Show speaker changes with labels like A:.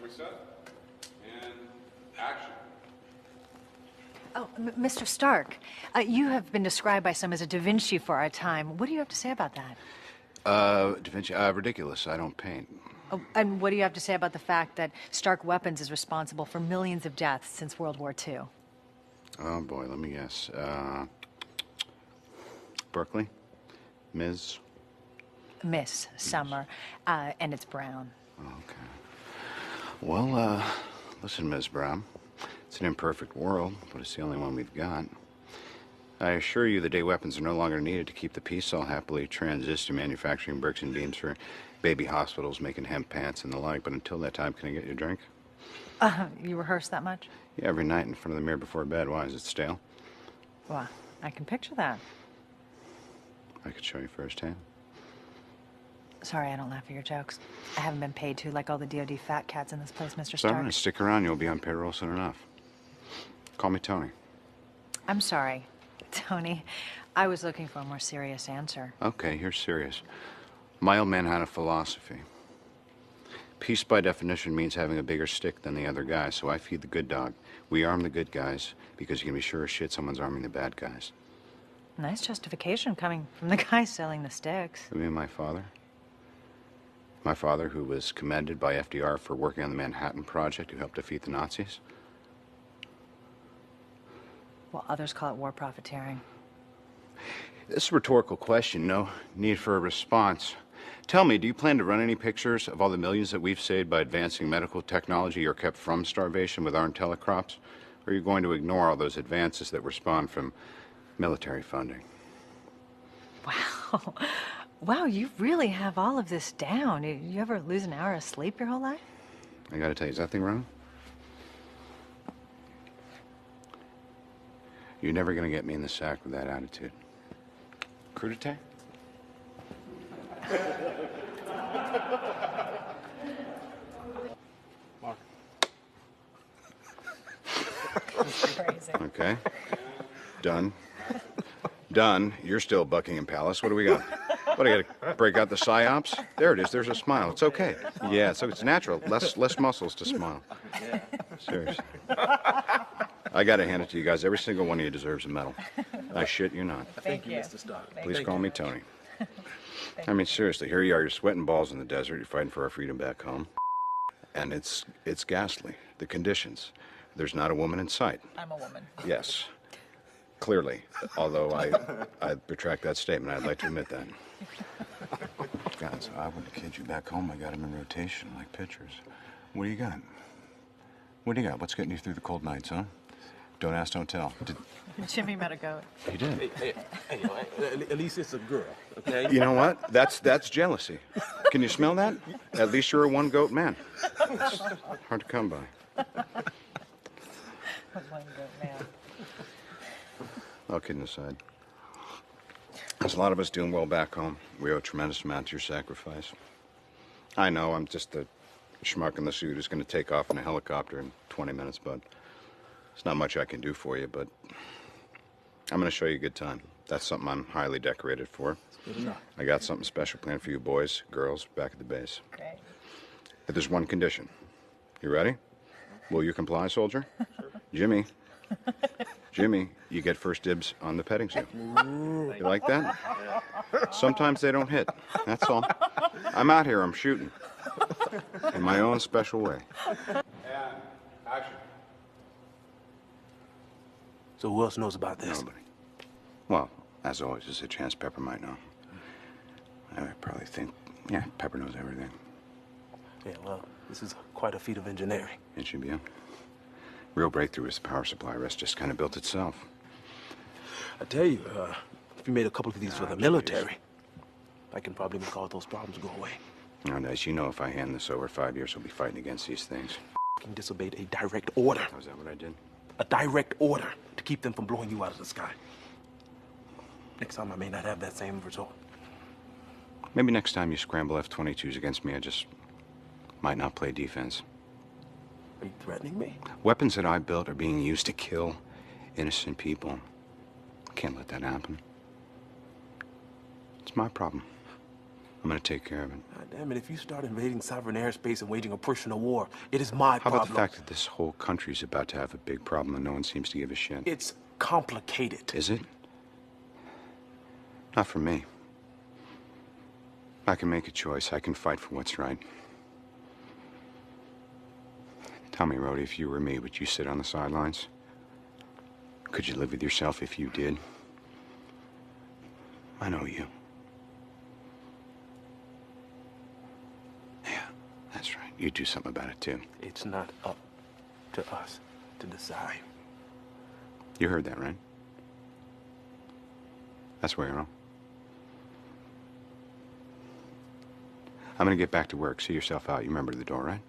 A: We set? And action.
B: Oh, Mr. Stark, you have been described by some as a Da Vinci for our time. What do you have to say about that?
C: Da Vinci, ridiculous. I don't paint.
B: Oh, and what do you have to say about the fact that Stark Weapons is responsible for millions of deaths since World War II?
C: Oh, boy, let me guess. Berkeley? Ms.?
B: Miss Summer, and it's Brown.
C: Okay. Well, listen, Ms. Brown. It's an imperfect world, but it's the only one we've got. I assure you the day weapons are no longer needed to keep the peace, I'll happily transition to manufacturing bricks and beams for baby hospitals, making hemp pants and the like, but until that time, can I get you a drink?
B: You rehearse that much?
C: Yeah, every night in front of the mirror before bed. Why, is it stale?
B: Well, I can picture that.
C: I could show you firsthand.
B: Sorry, I don't laugh at your jokes. I haven't been paid to like all the DOD fat cats in this place, Mr.
C: It's
B: Stark.
C: all right. Stick around. You'll be on payroll soon enough. Call me Tony.
B: I'm sorry, Tony. I was looking for a more serious answer.
C: Okay, here's serious. My old man had a philosophy. Peace, by definition, means having a bigger stick than the other guy, so I feed the good dog. We arm the good guys because you can be sure as shit someone's arming the bad guys.
B: Nice justification coming from the guy selling the sticks.
C: You mean my father? My father, who was commended by FDR for working on the Manhattan Project, who helped defeat the Nazis?
B: Well, others call it war profiteering.
C: This is a rhetorical question, no need for a response. Tell me, do you plan to run any pictures of all the millions that we've saved by advancing medical technology or kept from starvation with our telecrops? Or are you going to ignore all those advances that were spawned from military funding?
B: Wow. Wow, you really have all of this down. You ever lose an hour of sleep your whole life?
C: I gotta tell you, is that thing wrong? You're never gonna get me in the sack with that attitude. Crudité?
A: Mark.
B: Crazy.
C: Okay. Done. Done. You're still Buckingham Palace. What do we got? What, I gotta break out the psyops? There it is. There's a smile. It's okay. Yeah, so it's natural. Less muscles to smile. Seriously. I gotta hand it to you guys. Every single one of you deserves a medal. I shit you not.
D: Thank you, Mr. Stark.
C: Please call me Tony. I mean, seriously, here you are. You're sweating balls in the desert. You're fighting for our freedom back home. And it's ghastly. The conditions. There's not a woman in sight.
B: I'm a woman.
C: Yes. Clearly. Although I retract that statement. I'd like to admit that. Guys, I wouldn't kid you. Back home, I got them in rotation, like pitchers. What do you got? What do you got? What's getting you through the cold nights, huh? Don't ask, don't tell.
B: Jimmy met a goat.
C: He did.
D: Hey, at least it's a girl, okay?
C: You know what? That's jealousy. Can you smell that? At least you're a one-goat man. It's hard to come by.
B: One goat man.
C: All kidding aside. There's a lot of us doing well back home. We owe a tremendous amount to your sacrifice. I know, I'm just a schmuck in the suit who's going to take off in a helicopter in 20 minutes, but there's not much I can do for you, but I'm going to show you a good time. That's something I'm highly decorated for.
D: Good enough.
C: I got something special planned for you boys, girls, back at the base.
B: Great.
C: But there's one condition. You ready? Will you comply, soldier? Jimmy. Jimmy, you get first dibs on the petting zoo. You like that? Sometimes they don't hit. That's all. I'm out here, I'm shooting. In my own special way.
A: And action.
D: So who else knows about this?
C: Nobody. Well, as always, there's a chance Pepper might know. I probably think, yeah, Pepper knows everything.
D: Yeah, well, this is quite a feat of engineering.
C: It should be a real breakthrough as the power supply rest just kind of built itself.
D: I tell you, if you made a couple of these for the military, I can probably make all those problems go away.
C: And as you know, if I hand this over 5 years, we'll be fighting against these things.
D: I disobeyed a direct order.
C: Oh, is that what I did?
D: A direct order to keep them from blowing you out of the sky. Next time I may not have that same result.
C: Maybe next time you scramble F-22s against me, I just might not play defense.
D: Are you threatening me?
C: Weapons that I built are being used to kill innocent people. Can't let that happen. It's my problem. I'm gonna take care of it.
D: God damn it, if you start invading sovereign airspace and waging a personal war, it is my
C: How
D: problem.
C: about the fact that this whole country's about to have a big problem and no one seems to give a shit?
D: It's complicated.
C: Is it? Not for me. I can make a choice. I can fight for what's right. Tell me, Rhodey, if you were me, would you sit on the sidelines? Could you live with yourself if you did? I know you. Yeah, that's right. You do something about it, too.
D: It's not up to us to decide.
C: You heard that, right? That's where you're wrong. I'm gonna get back to work. See yourself out. You remember the door, right?